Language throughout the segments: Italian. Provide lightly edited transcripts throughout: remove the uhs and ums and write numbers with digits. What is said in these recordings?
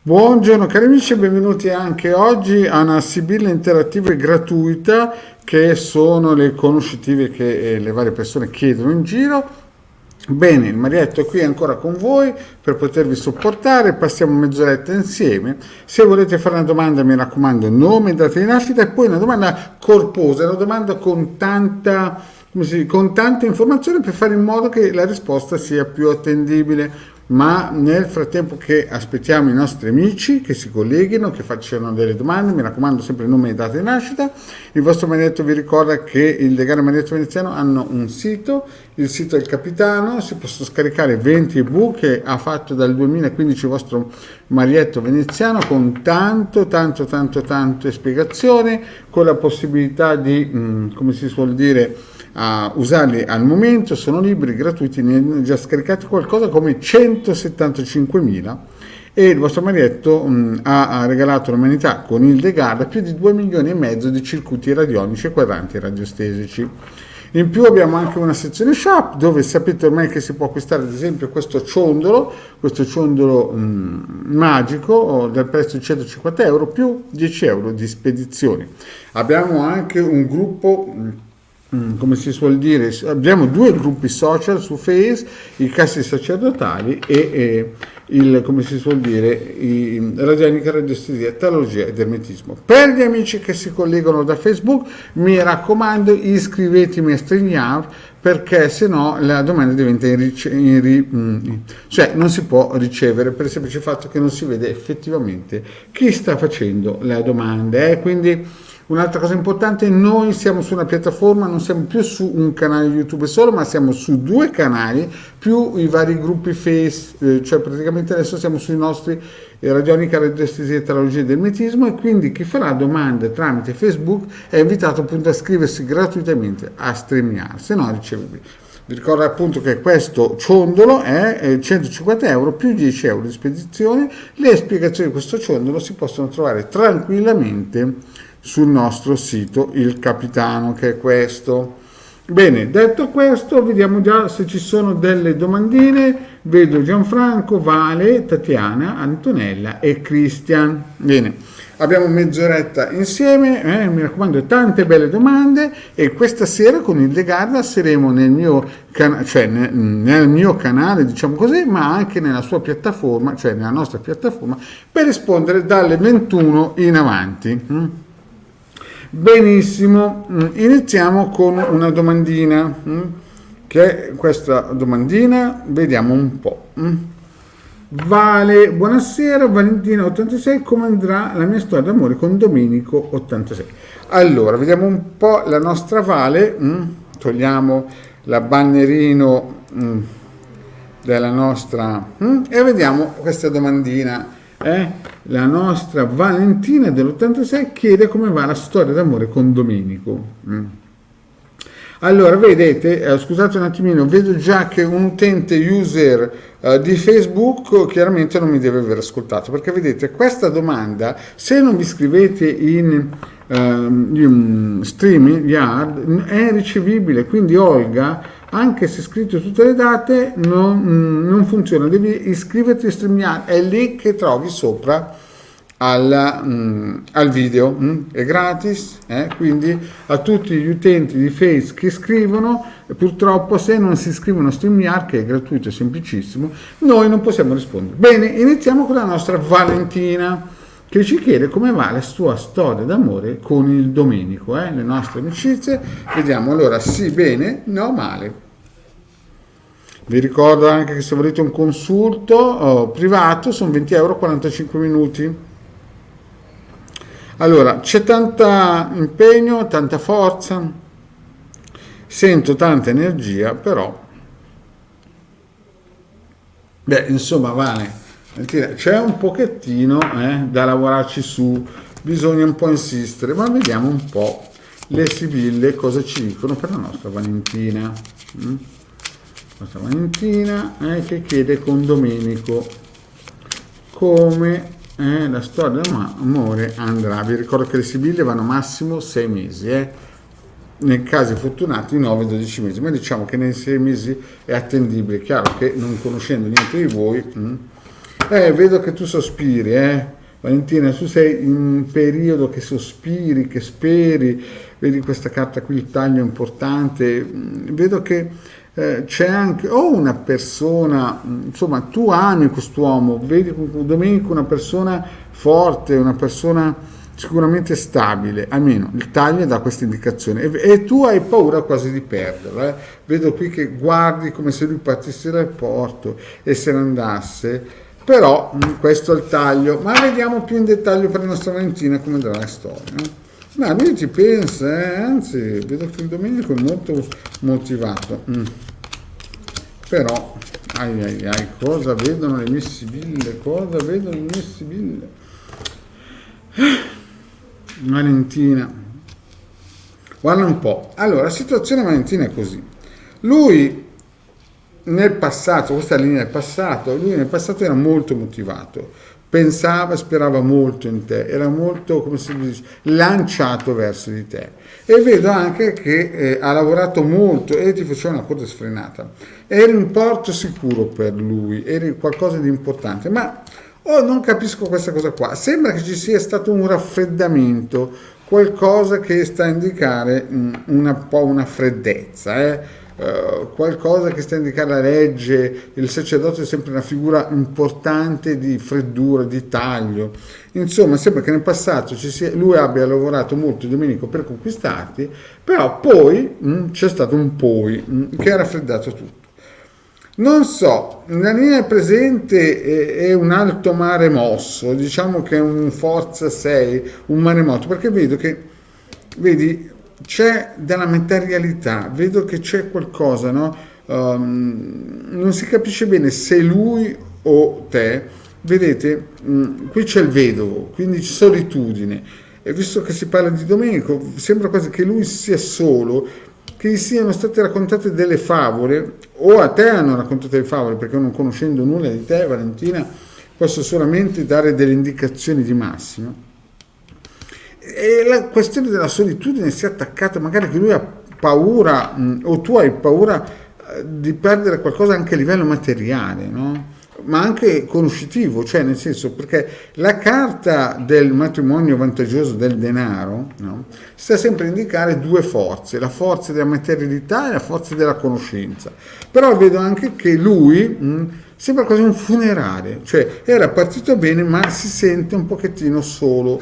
Buongiorno cari amici e benvenuti anche oggi a una sibilla interattiva e gratuita che sono le conoscitive che le varie persone chiedono in giro. Bene, il Marietto è qui ancora con voi per potervi supportare, passiamo mezz'oretta insieme. Se volete fare una domanda mi raccomando nome e data di nascita e poi una domanda corposa, una domanda con con tante informazioni per fare in modo che la risposta sia più attendibile. Ma nel frattempo che aspettiamo i nostri amici che si colleghino, che facciano delle domande, mi raccomando sempre nome e data di nascita. Il vostro Marietto vi ricorda che il Legale Marietto Veneziano hanno un sito, il sito è il Capitano, si possono scaricare 20 ebook che ha fatto dal 2015 il vostro Marietto Veneziano con tante spiegazioni, con la possibilità di, come si suol dire, a usarli al momento, sono liberi, gratuiti, ne ho già scaricati qualcosa come 175.000 e il vostro Marietto ha regalato all'umanità con il Degarda più di 2 milioni e mezzo di circuiti radionici e quadranti radiostesici. In più abbiamo anche una sezione shop dove sapete ormai che si può acquistare ad esempio questo ciondolo magico del prezzo di 150 euro più 10 euro di spedizioni. Abbiamo anche un gruppo, come si suol dire, abbiamo 2 gruppi social su Face, i casti sacerdotali e come si suol dire, i radionica, radiostesia, teologia ed ermetismo. Per gli amici che si collegano da Facebook, mi raccomando, iscrivetemi a StreamYard perché sennò la domanda diventa cioè non si può ricevere per il semplice fatto che non si vede effettivamente chi sta facendo la domanda. Quindi un'altra cosa importante, noi siamo su una piattaforma, non siamo più su un canale YouTube solo, ma siamo su 2 canali, più i vari gruppi Face, cioè praticamente adesso siamo sui nostri radionica, radiostesia, teologia del ermetismo, e quindi chi farà domande tramite Facebook è invitato appunto a iscriversi gratuitamente a StreamYard, se no ricevibile. Vi ricordo appunto che questo ciondolo è 150 euro più 10 euro di spedizione. Le spiegazioni di questo ciondolo si possono trovare tranquillamente sul nostro sito Il Capitano, che è questo. Bene, detto questo, vediamo già se ci sono delle domandine. Vedo Gianfranco, Vale, Tatiana, Antonella e Cristian. Bene, abbiamo mezz'oretta insieme, mi raccomando, tante belle domande, e questa sera con il Degarda saremo nel mio canale, diciamo così, ma anche nella sua piattaforma, cioè nella nostra piattaforma, per rispondere dalle 21 in avanti. Benissimo, iniziamo con una domandina, che è questa domandina, vediamo un po'. Vale, buonasera, Valentina 86, come andrà la mia storia d'amore con Domenico 86? Allora, vediamo un po' la nostra Vale, togliamo la bannerino della nostra, e vediamo questa domandina. La nostra Valentina dell'86 chiede come va la storia d'amore con Domenico. Allora, vedete, scusate un attimino, vedo già che un utente user di Facebook chiaramente non mi deve aver ascoltato, perché vedete, questa domanda, se non vi iscrivete in StreamYard, è ricevibile, quindi Olga, anche se scritto tutte le date, non funziona, devi iscriverti a StreamYard, è lì che trovi sopra al video, è gratis, quindi a tutti gli utenti di Face che scrivono, purtroppo se non si iscrivono a StreamYard, che è gratuito e semplicissimo, noi non possiamo rispondere. Bene, iniziamo con la nostra Valentina, che ci chiede come va la sua storia d'amore con il Domenico, le nostre amicizie. Vediamo, allora, sì, bene, no, male. Vi ricordo anche che se volete un consulto privato sono 20 euro 45 minuti. Allora, c'è tanta impegno, tanta forza, sento tanta energia, però insomma, Vale, c'è un pochettino da lavorarci su, bisogna un po' insistere, ma vediamo un po' le sibille cosa ci dicono per la nostra Valentina. Nostra Valentina che chiede con Domenico come la storia d'amore andrà. Vi ricordo che le sibille vanno massimo 6 mesi, nei casi fortunati 9-12 mesi, ma diciamo che nei 6 mesi è attendibile. Chiaro che non conoscendo niente di voi, Vedo che tu sospiri, Valentina, tu sei in un periodo che sospiri, che speri, vedi questa carta qui, il taglio importante, vedo che c'è anche o una persona, insomma, tu ami quest'uomo, vedi Domenico una persona forte, una persona sicuramente stabile, almeno il taglio dà questa indicazione e tu hai paura quasi di perderlo. Vedo qui che guardi come se lui partisse dal porto e se ne andasse, però questo è il taglio, ma vediamo più in dettaglio per la nostra Valentina come andrà la storia. Ma lui ci pensa, anzi vedo che il Domenico è molto motivato, però cosa vedono le mie sibille, Valentina, guarda un po'. Allora, la situazione Valentina è così. Lui nel passato, questa linea del passato, lui nel passato era molto motivato, pensava, sperava molto in te, era molto, come si dice, lanciato verso di te. E vedo anche che ha lavorato molto e ti faceva una coda sfrenata. Eri un porto sicuro per lui, eri qualcosa di importante, ma non capisco questa cosa qua. Sembra che ci sia stato un raffreddamento, qualcosa che sta a indicare un po' una freddezza, qualcosa che sta a indicare la legge. Il sacerdote è sempre una figura importante di freddura, di taglio. Insomma, sembra che nel passato lui abbia lavorato molto, Domenico, per conquistarti, però poi c'è stato un poi che ha raffreddato tutto. Non so, la linea presente è un alto mare mosso, diciamo che è un forza 6, un maremoto, perché vedo che, vedi, c'è della materialità, vedo che c'è qualcosa, no? Non si capisce bene se lui o te, vedete, qui c'è il vedovo, quindi c'è solitudine, e visto che si parla di Domenico, sembra quasi che lui sia solo, che gli siano state raccontate delle favole, o a te hanno raccontato delle favole, perché non conoscendo nulla di te, Valentina, posso solamente dare delle indicazioni di massima. E la questione della solitudine si è attaccata, magari che lui ha paura, o tu hai paura di perdere qualcosa anche a livello materiale, no? Ma anche conoscitivo, cioè nel senso, perché la carta del matrimonio vantaggioso del denaro, no? Sta sempre a indicare due forze, la forza della materialità e la forza della conoscenza. Però vedo anche che lui sembra quasi un funerale, cioè era partito bene ma si sente un pochettino solo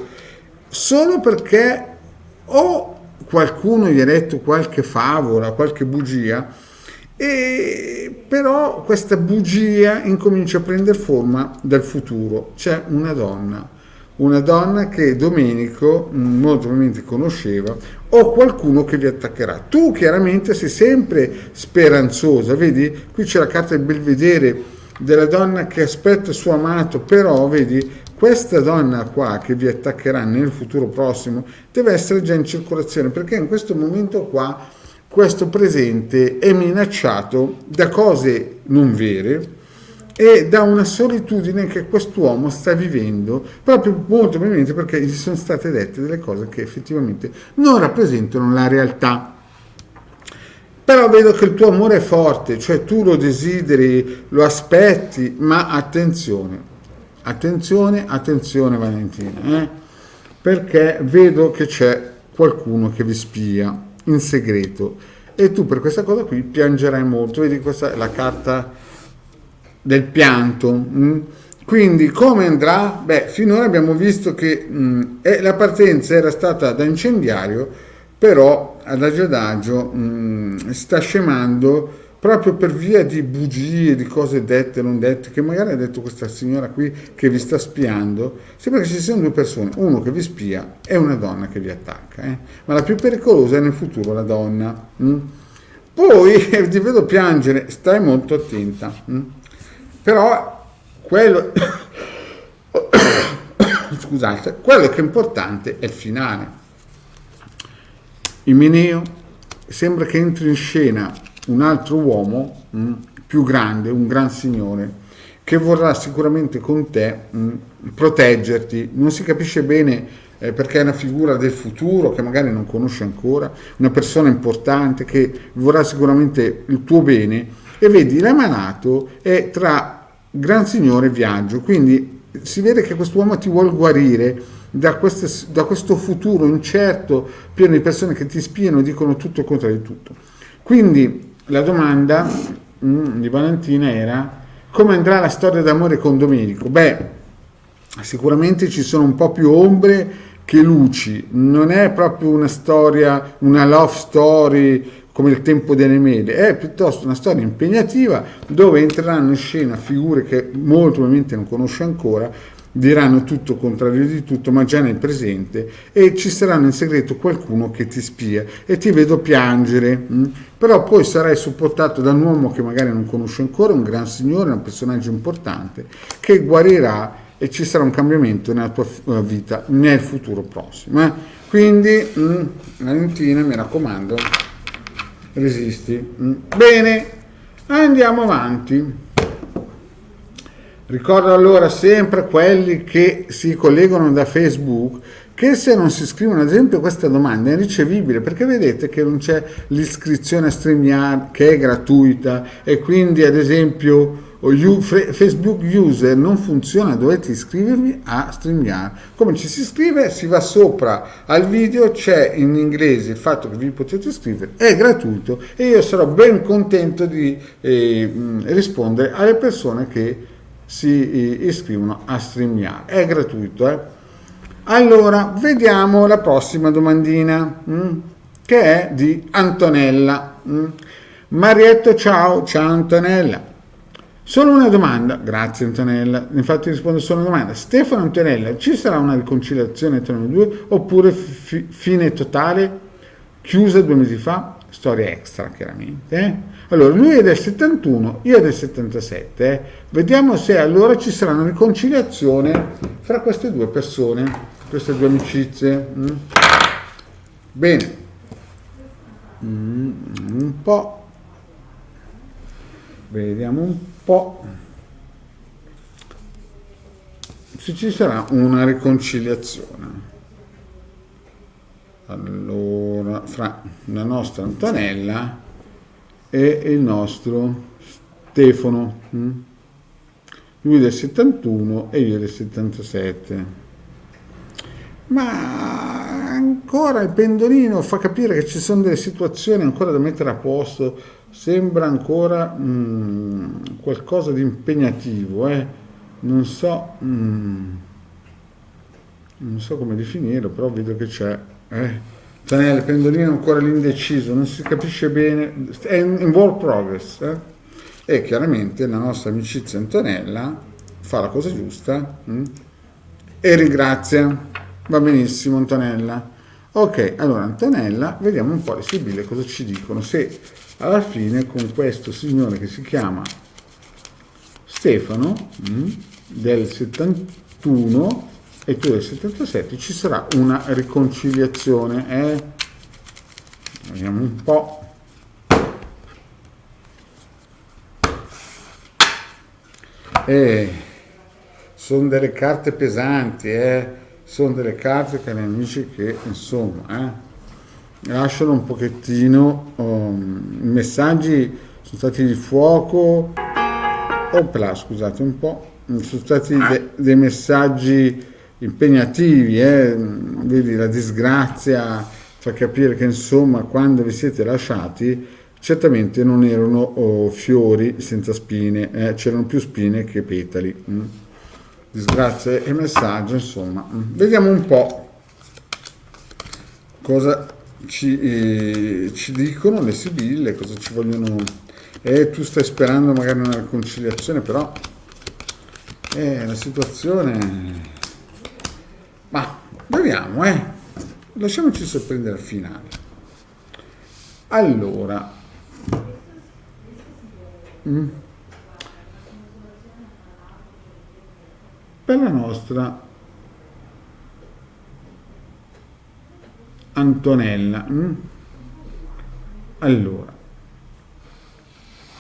perché o qualcuno gli ha detto qualche favola, qualche bugia, e però questa bugia incomincia a prendere forma dal futuro. C'è una donna che Domenico molto probabilmente conosceva, o qualcuno che vi attaccherà. Tu chiaramente sei sempre speranzosa, vedi? Qui c'è la carta del belvedere della donna che aspetta il suo amato, però vedi, questa donna qua che vi attaccherà nel futuro prossimo deve essere già in circolazione, perché in questo momento qua questo presente è minacciato da cose non vere e da una solitudine che quest'uomo sta vivendo, proprio molto probabilmente perché gli sono state dette delle cose che effettivamente non rappresentano la realtà. Però vedo che il tuo amore è forte, cioè tu lo desideri, lo aspetti, ma attenzione Valentina, perché vedo che c'è qualcuno che vi spia in segreto e tu per questa cosa qui piangerai molto. Vedi, questa è la carta del pianto. Quindi come andrà? Beh, finora abbiamo visto che la partenza era stata da incendiario, però adagio adagio sta scemando proprio per via di bugie, di cose dette e non dette, che magari ha detto questa signora qui che vi sta spiando. Sembra che ci siano due persone, uno che vi spia e una donna che vi attacca, ma la più pericolosa è nel futuro la donna. Poi ti vedo piangere, stai molto attenta, però quello scusate, quello che è importante è il finale. Imeneo sembra che entri in scena un altro uomo più grande, un gran signore, che vorrà sicuramente con te proteggerti. Non si capisce bene perché è una figura del futuro che magari non conosce ancora, una persona importante che vorrà sicuramente il tuo bene, e vedi l'emanato è tra gran signore viaggio, quindi si vede che quest'uomo ti vuole guarire da questo futuro incerto, pieno di persone che ti spiano e dicono tutto il contrario di tutto. Quindi la domanda di Valentina era: come andrà la storia d'amore con Domenico? Beh, sicuramente ci sono un po' più ombre che luci, non è proprio una storia, una love story come il tempo delle mele, è piuttosto una storia impegnativa dove entreranno in scena figure che molto probabilmente non conosce ancora, diranno tutto contrario di tutto, ma già nel presente, e ci saranno in segreto qualcuno che ti spia e ti vedo piangere, però poi sarai supportato da un uomo che magari non conosce ancora, un gran signore, un personaggio importante che guarirà e ci sarà un cambiamento nella tua vita nel futuro prossimo. Quindi Valentina, mi raccomando, resisti. Bene, andiamo avanti. Ricordo allora sempre quelli che si collegano da Facebook che se non si scrivono, ad esempio, questa domanda è irricevibile, perché vedete che non c'è l'iscrizione a StreamYard che è gratuita, e quindi ad esempio Facebook User non funziona, dovete iscrivervi a StreamYard. Come ci si iscrive? Si va sopra al video, c'è in inglese il fatto che vi potete iscrivere, è gratuito e io sarò ben contento di rispondere alle persone che si iscrivono a StreamYard, è gratuito. Allora, vediamo la prossima domandina, che è di Antonella. Marietto, ciao Antonella. Solo una domanda, grazie Antonella, infatti rispondo solo una domanda. Stefano, Antonella, ci sarà una riconciliazione tra noi due oppure fine totale, chiusa 2 mesi fa? Storia extra, chiaramente. Allora, lui è del 71, io del 77. Vediamo se allora ci sarà una riconciliazione fra queste due persone, queste due amicizie. Bene. Un po'. Vediamo un po' se ci sarà una riconciliazione. Allora, fra la nostra Antonella e il nostro Stefano, lui del 71 e io del 77. Ma ancora il pendolino fa capire che ci sono delle situazioni ancora da mettere a posto, sembra ancora qualcosa di impegnativo, non so come definirlo, però vedo che c'è. Antonella, il pendolino è ancora l'indeciso, non si capisce bene, è in work progress. E chiaramente la nostra amicizia Antonella fa la cosa giusta e ringrazia. Va benissimo Antonella. Ok, allora Antonella, vediamo un po' le sibille cosa ci dicono, se alla fine con questo signore che si chiama Stefano del 71 e tu del 77 ci sarà una riconciliazione. Vediamo un po'. Sono delle carte pesanti, sono delle carte, cari amici, che insomma lasciano un pochettino i messaggi sono stati di fuoco. Opla, scusate un po', sono stati dei messaggi impegnativi, vedi, la disgrazia fa capire che insomma quando vi siete lasciati certamente non erano fiori senza spine, c'erano più spine che petali. Disgrazia e messaggio, insomma. Vediamo un po' cosa ci dicono le sibille, cosa ci vogliono. Tu stai sperando magari una riconciliazione, però la situazione. Ma vediamo, lasciamoci sorprendere al finale. Allora, per la nostra Antonella, allora,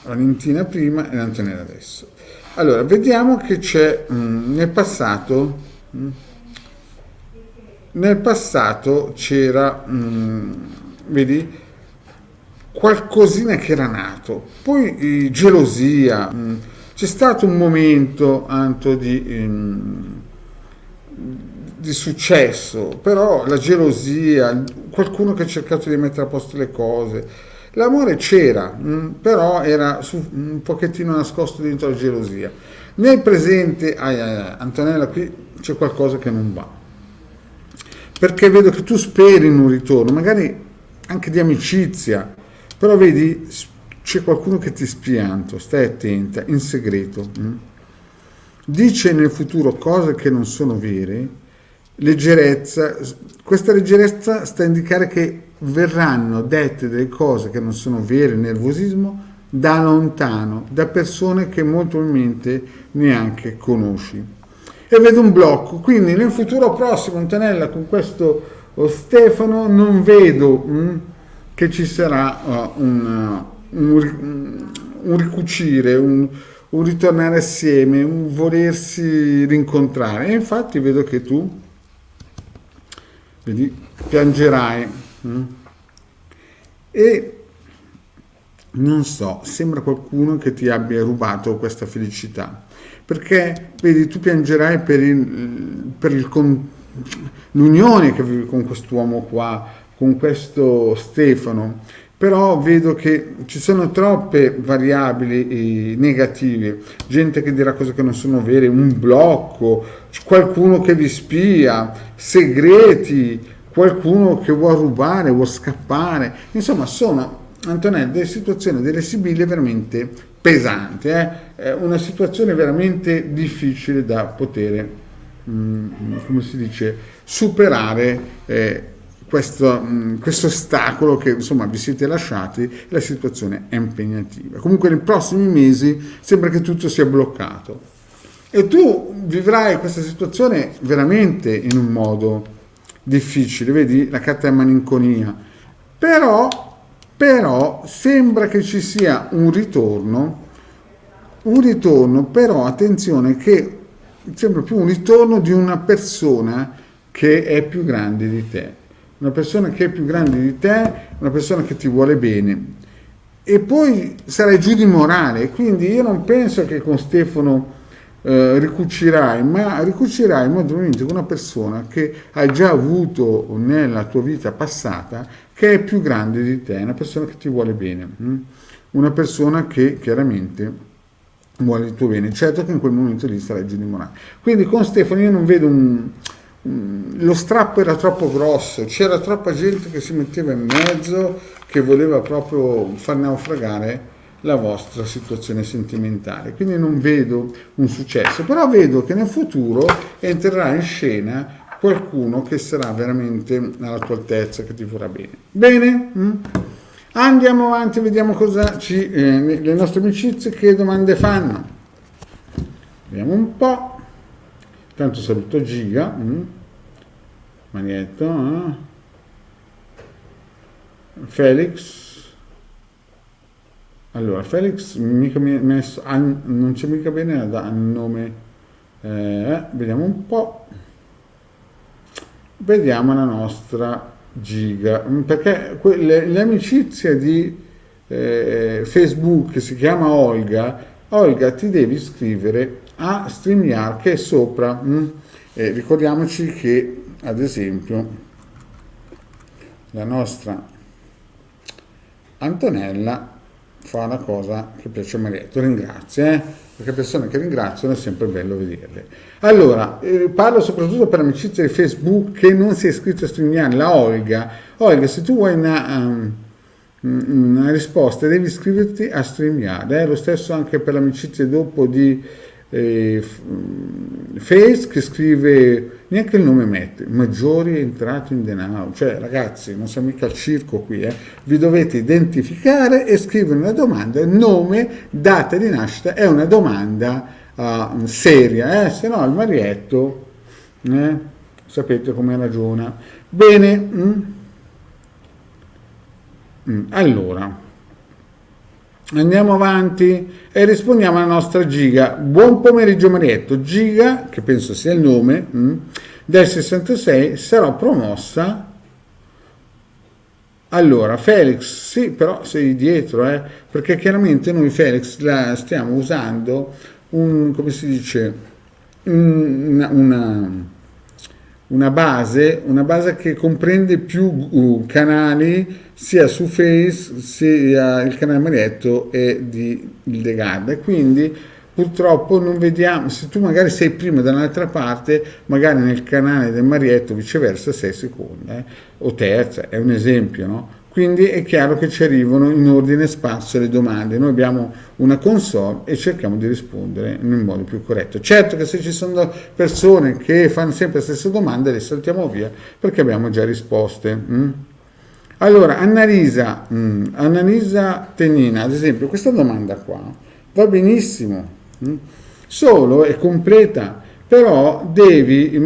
Valentina prima e Antonella adesso. Allora, vediamo che c'è nel passato. Nel passato c'era, vedi, qualcosina che era nato, poi gelosia, c'è stato un momento, Anto, di successo, però la gelosia, qualcuno che ha cercato di mettere a posto le cose, l'amore c'era, però era un pochettino nascosto dentro la gelosia. Nel presente, Antonella, qui c'è qualcosa che non va, perché vedo che tu speri in un ritorno, magari anche di amicizia, però vedi c'è qualcuno che ti spianto, stai attenta, in segreto. Dice nel futuro cose che non sono vere, leggerezza, questa leggerezza sta a indicare che verranno dette delle cose che non sono vere, nervosismo, da lontano, da persone che molto probabilmente neanche conosci. E vedo un blocco, quindi nel futuro prossimo, Antonella, con questo Stefano, non vedo che ci sarà un ricucire, un ritornare assieme, un volersi rincontrare. E infatti vedo che tu, vedi, piangerai. E non so, sembra qualcuno che ti abbia rubato questa felicità, perché vedi, tu piangerai per l'unione che vivi con quest'uomo qua, con questo Stefano, però vedo che ci sono troppe variabili negative, gente che dirà cose che non sono vere, un blocco, qualcuno che vi spia, segreti, qualcuno che vuole rubare, vuole scappare, insomma sono, Antonella, delle situazioni, delle sibille veramente pesanti, una situazione veramente difficile da poter, come si dice, superare questo ostacolo che insomma vi siete lasciati, la situazione è impegnativa. Comunque nei prossimi mesi sembra che tutto sia bloccato e tu vivrai questa situazione veramente in un modo difficile, vedi la carta è malinconia, però sembra che ci sia un ritorno, però attenzione che sembra più un ritorno di una persona che è più grande di te, una persona che è più grande di te, una persona che ti vuole bene, e poi sarai giù di morale, quindi io non penso che con Stefano ricucirai, ma ricucirai molto probabilmente con una persona che hai già avuto nella tua vita passata, che è più grande di te, una persona che ti vuole bene, una persona che chiaramente vuole il tuo bene. Certo che in quel momento lì sarai giù di morale. Quindi con Stefano io non vedo lo strappo era troppo grosso, c'era troppa gente che si metteva in mezzo, che voleva proprio far naufragare la vostra situazione sentimentale, quindi non vedo un successo, però vedo che nel futuro entrerà in scena qualcuno che sarà veramente alla tua altezza, che ti vorrà bene. Bene? Andiamo avanti, vediamo cosa le nostre amicizie che domande fanno. Vediamo un po'. Tanto saluto Giga, Marietto, Felix. Allora, Felix mica mi ha messo, non c'è mica bene a nome, vediamo un po', vediamo la nostra Giga, perché l'amicizia di Facebook si chiama Olga, ti devi iscrivere a StreamYard che è sopra, ricordiamoci che ad esempio la nostra Antonella fa una cosa che piace a Marietto, ringrazia, perché persone che ringraziano è sempre bello vederle. Allora, parlo soprattutto per amicizia di Facebook che non si è iscritta a StreamYard, la Olga, se tu vuoi una risposta devi iscriverti a StreamYard, lo stesso anche per l'amicizia dopo di Face che scrive, neanche il nome mette, maggiori entrate in denaro, cioè ragazzi non siamo mica al circo qui, vi dovete identificare e scrivere una domanda, nome, data di nascita, è una domanda seria, se no il Marietto sapete come ragiona. Bene, allora andiamo avanti e rispondiamo alla nostra Giga. Buon pomeriggio Marietto. Giga, che penso sia il nome, del 66, sarò promossa. Allora, Felix, sì, però sei dietro, perché chiaramente noi Felix la stiamo usando come si dice, una base che comprende più canali sia su Face sia il canale Marietto e di Hildegarda, e quindi purtroppo non vediamo, se tu magari sei primo da un'altra parte, magari nel canale del Marietto viceversa sei seconda o terza, è un esempio, no? Quindi è chiaro che ci arrivano in ordine sparso le domande. Noi abbiamo una console e cerchiamo di rispondere nel modo più corretto. Certo che se ci sono persone che fanno sempre le stesse domande, le saltiamo via perché abbiamo già risposte. Allora, Annalisa Tennina, ad esempio, questa domanda qua va benissimo, solo è completa, però devi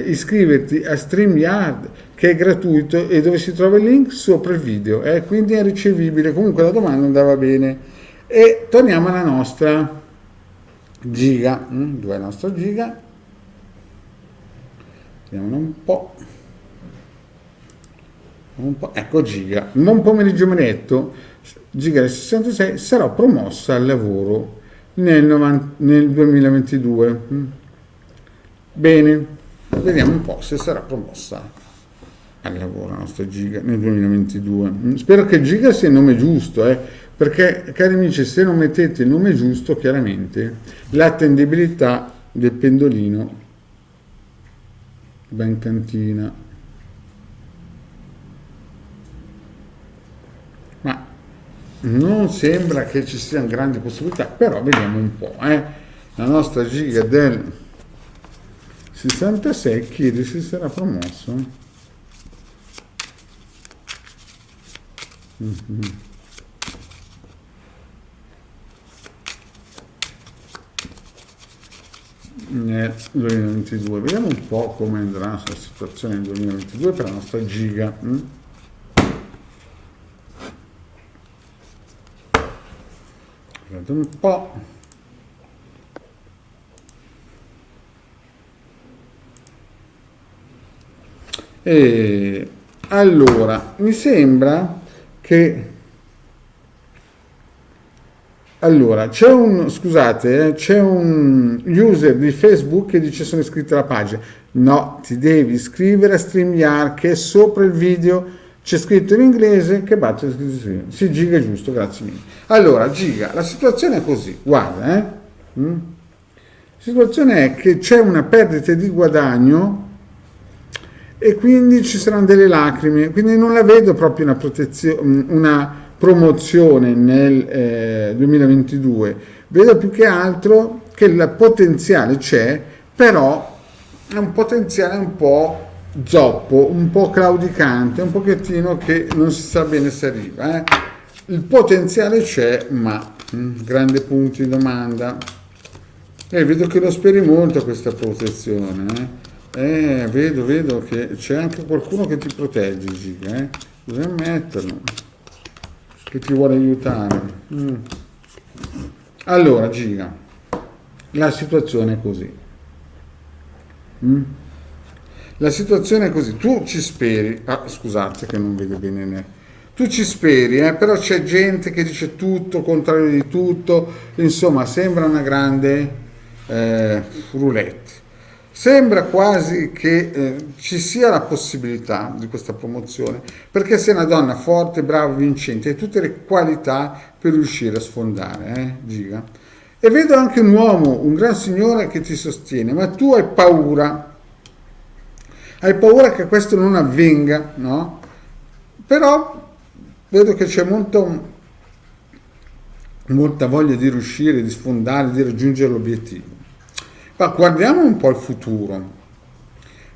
iscriverti a StreamYard, che è gratuito e dove si trova il link sopra il video, quindi è ricevibile. Comunque la domanda andava bene. E torniamo alla nostra giga. Dov'è la nostra giga? Vediamo un po'. Ecco, giga. Buon pomeriggio Marietto, giga del 66, sarò promossa al lavoro nel 2022. Bene, vediamo un po' se sarà promossa al lavoro la nostra giga nel 2022. Spero che giga sia il nome giusto, perché cari amici, se non mettete il nome giusto, chiaramente l'attendibilità del pendolino va in cantina. Ma non sembra che ci siano grandi possibilità, però vediamo un po'. La nostra giga del 66 chiede se sarà promosso. Nel 2022 vediamo un po' come andrà la situazione nel 2022 per la nostra giga. Guardate un po'. E allora mi sembra che c'è un user di Facebook che dice sono iscritto alla pagina. No, ti devi iscrivere a StreamYard, che è sopra il video, c'è scritto in inglese che batte l'iscrizione. Sì, giga, giusto, grazie mille. Allora, giga, la situazione è così, guarda, la situazione è che c'è una perdita di guadagno e quindi ci saranno delle lacrime, quindi non la vedo proprio una promozione nel 2022, vedo più che altro che il potenziale c'è, però è un potenziale un po' zoppo, un po' claudicante, un pochettino che non si sa bene se arriva. Il potenziale c'è, ma grande punto di domanda. Vedo che lo speri molto questa protezione. Vedo che c'è anche qualcuno che ti protegge, Giga, bisogna ammetterlo, che ti vuole aiutare. Allora, Giga, la situazione è così. La situazione è così, tu ci speri, scusate che non vedo bene, tu ci speri, però c'è gente che dice tutto, contrario di tutto, insomma sembra una grande roulette. Sembra quasi che ci sia la possibilità di questa promozione, perché sei una donna forte, brava, vincente, hai tutte le qualità per riuscire a sfondare, Giga. E vedo anche un uomo, un gran signore che ti sostiene, ma tu hai paura che questo non avvenga, no? Però vedo che c'è molta voglia di riuscire, di sfondare, di raggiungere l'obiettivo. Ma guardiamo un po' il futuro.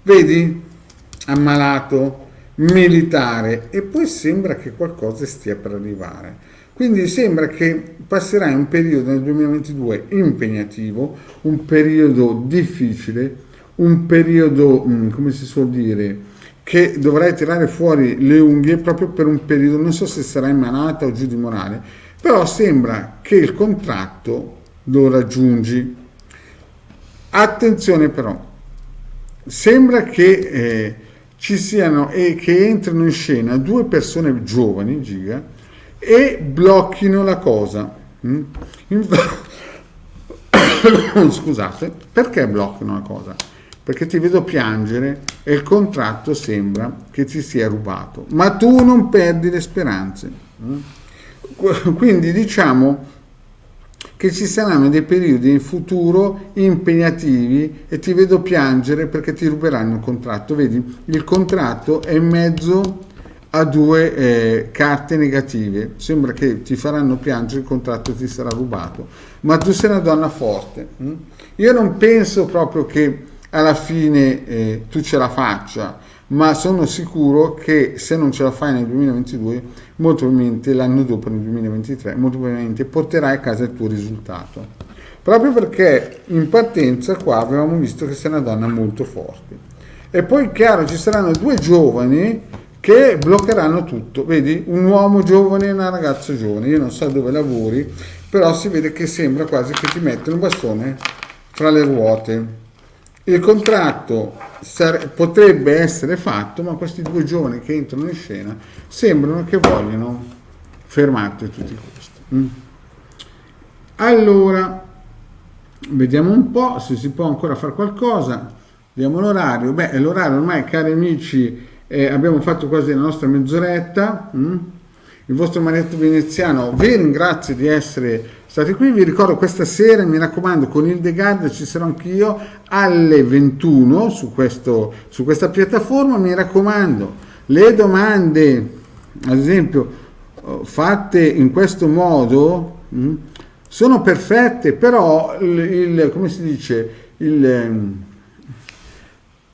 Vedi? Ammalato, militare, e poi sembra che qualcosa stia per arrivare. Quindi sembra che passerai un periodo nel 2022 impegnativo, un periodo difficile, un periodo, come si suol dire, che dovrai tirare fuori le unghie proprio per un periodo, non so se sarai malata o giù di morale, però sembra che il contratto lo raggiungi. Attenzione però, sembra che ci siano e che entrino in scena due persone giovani, Giga, e blocchino la cosa. Scusate, perché bloccano una cosa? Perché ti vedo piangere e il contratto sembra che ti sia rubato, ma tu non perdi le speranze. Quindi diciamo che ci saranno dei periodi in futuro impegnativi e ti vedo piangere perché ti ruberanno il contratto. Vedi, il contratto è in mezzo a due carte negative, sembra che ti faranno piangere, il contratto ti sarà rubato, ma tu sei una donna forte. Io non penso proprio che alla fine tu ce la faccia, ma sono sicuro che se non ce la fai nel 2022, molto probabilmente l'anno dopo, nel 2023, molto probabilmente porterai a casa il tuo risultato. Proprio perché in partenza qua avevamo visto che sei una donna molto forte. E poi chiaro, ci saranno due giovani che bloccheranno tutto. Vedi, un uomo giovane e una ragazza giovane. Io non so dove lavori, però si vede che sembra quasi che ti mettono un bastone fra le ruote. Il contratto potrebbe essere fatto, ma questi due giovani che entrano in scena sembrano che vogliono fermarti a tutti i costi. Allora, vediamo un po' se si può ancora fare qualcosa. Vediamo l'orario. Beh, l'orario ormai, cari amici, abbiamo fatto quasi la nostra mezz'oretta. Il vostro Marietto Veneziano vi ringrazio di essere stati qui. Vi ricordo questa sera, mi raccomando, con Hildegard ci sarò anch'io alle 21 su questa piattaforma. Mi raccomando, le domande, ad esempio, fatte in questo modo sono perfette, però come si dice,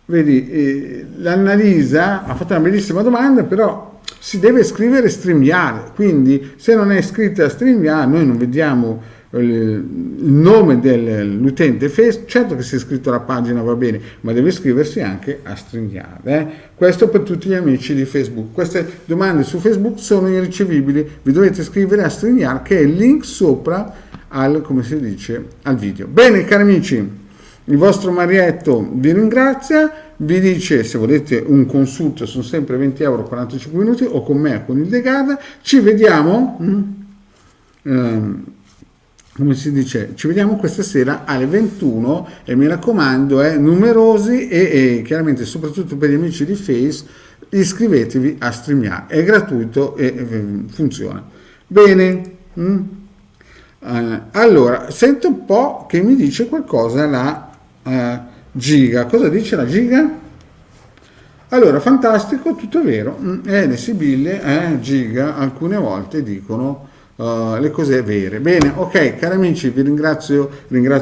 vedi, l'Annalisa ha fatto una bellissima domanda, però si deve scrivere StreamYard, quindi se non è iscritta a StreamYard noi non vediamo il nome dell'utente Facebook. Certo che se è iscritto alla pagina va bene, ma deve iscriversi anche a StreamYard. Questo per tutti gli amici di Facebook. Queste domande su Facebook sono irricevibili, vi dovete iscrivere a StreamYard, che è il link sopra come si dice, al video. Bene, cari amici, il vostro Marietto vi ringrazia, vi dice se volete un consulto sono sempre 20 euro 45 minuti o con me o con Hildegard. Ci vediamo, come si dice, ci vediamo questa sera alle 21 e mi raccomando, numerosi e chiaramente soprattutto per gli amici di Face, iscrivetevi a StreamYard, è gratuito e funziona. Bene. Allora, sento un po' che mi dice qualcosa la Giga. Cosa dice la Giga? Allora, fantastico, tutto vero. Le Sibille, Giga, alcune volte dicono le cose vere. Bene, ok, cari amici, vi ringrazio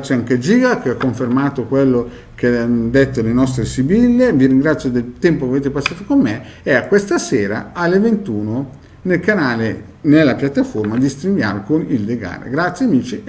anche Giga che ha confermato quello che hanno detto le nostre Sibille. Vi ringrazio del tempo che avete passato con me e a questa sera alle 21 nel canale, nella piattaforma di StreamYard con Hildegard. Grazie amici.